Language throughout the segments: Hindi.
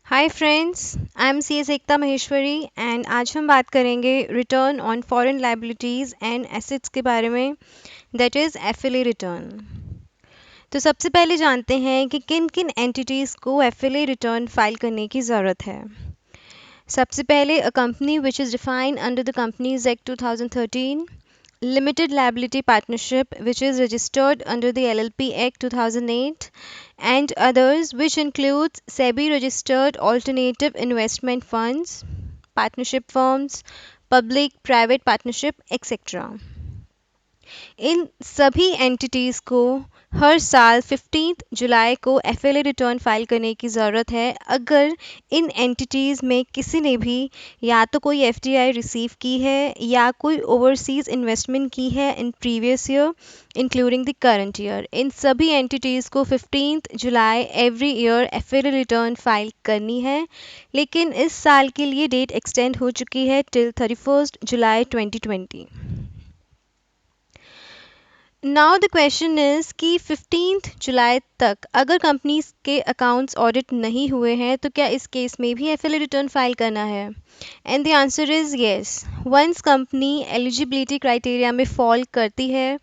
Hi friends, I am C S Ekta Maheshwari and आज हम बात करेंगे return on foreign liabilities and assets के बारे में, दैट इज़ एफएलए रिटर्न। तो सबसे पहले जानते हैं कि किन किन एंटिटीज़ को एफएलए रिटर्न फाइल करने की ज़रूरत है। सबसे पहले a company which is defined under the companies act 2013, limited liability partnership which is registered under the LLP Act 2008, and others which includes SEBI registered alternative investment funds, partnership firms, public private partnership, etc. इन सभी एंटिटीज़ को हर साल 15 जुलाई को एफएलए रिटर्न फाइल करने की ज़रूरत है अगर इन एंटिटीज़ में किसी ने भी या तो कोई एफडीआई रिसीव की है या कोई ओवरसीज़ इन्वेस्टमेंट की है in previous year including the current year. इन सभी एंटिटीज़ को 15 जुलाई every year FLA return file करनी है, लेकिन इस साल के लिए डेट एक्सटेंड हो चुकी है till 31 July 2020। Now the question is कि 15 जुलाई तक अगर कंपनीज के अकाउंट्स ऑडिट नहीं हुए हैं तो क्या इस केस में भी एफएलए रिटर्न फाइल करना है? And the answer is yes. Once company eligibility criteria में फॉल करती है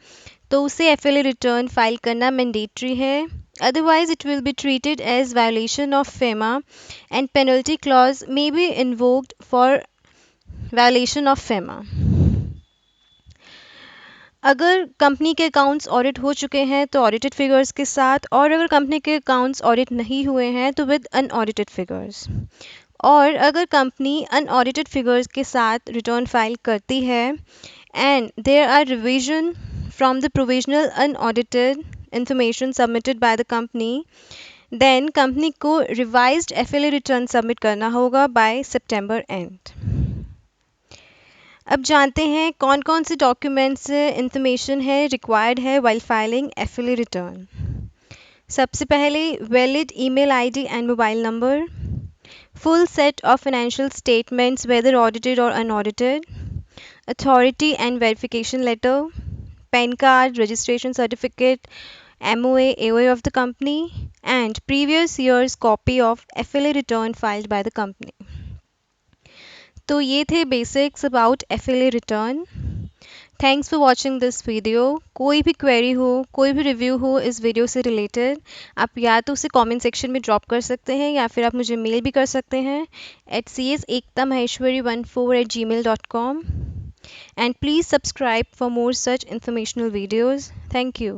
तो उसे एफएलए रिटर्न फाइल करना मैंडेटरी है, otherwise it will be treated as violation of FEMA and penalty clause may be invoked for violation of FEMA। अगर कंपनी के अकाउंट्स ऑडिट हो चुके हैं तो ऑडिटेड फिगर्स के साथ, और अगर कंपनी के अकाउंट्स ऑडिट नहीं हुए हैं तो विद अनऑडिटेड फिगर्स। और अगर कंपनी अनऑडिटेड फिगर्स के साथ रिटर्न फाइल करती है and there are revision from the provisional unaudited information submitted by the company, then company को रिवाइज्ड एफएलए रिटर्न सबमिट करना होगा बाय सितंबर एंड। अब जानते हैं कौन कौन से डॉक्यूमेंट्स इंफॉर्मेशन है रिक्वायर्ड है वाइल फाइलिंग एफएलए रिटर्न। सबसे पहले valid email ID and mobile number, full set of financial statements whether audited or unaudited, authority and verification letter, PAN card, registration certificate, MOA, AOA of the company, and previous year's copy of FLA return filed by the company। तो ये थे basics about FLA return. Thanks for watching this video. कोई भी क्वेरी हो, कोई भी रिव्यू हो इस वीडियो से रिलेटेड, आप या तो उसे कमेंट सेक्शन में ड्रॉप कर सकते हैं या फिर आप मुझे मेल भी कर सकते हैं at csektamaheshwari14@gmail.com, and please subscribe for more such informational videos. Thank you.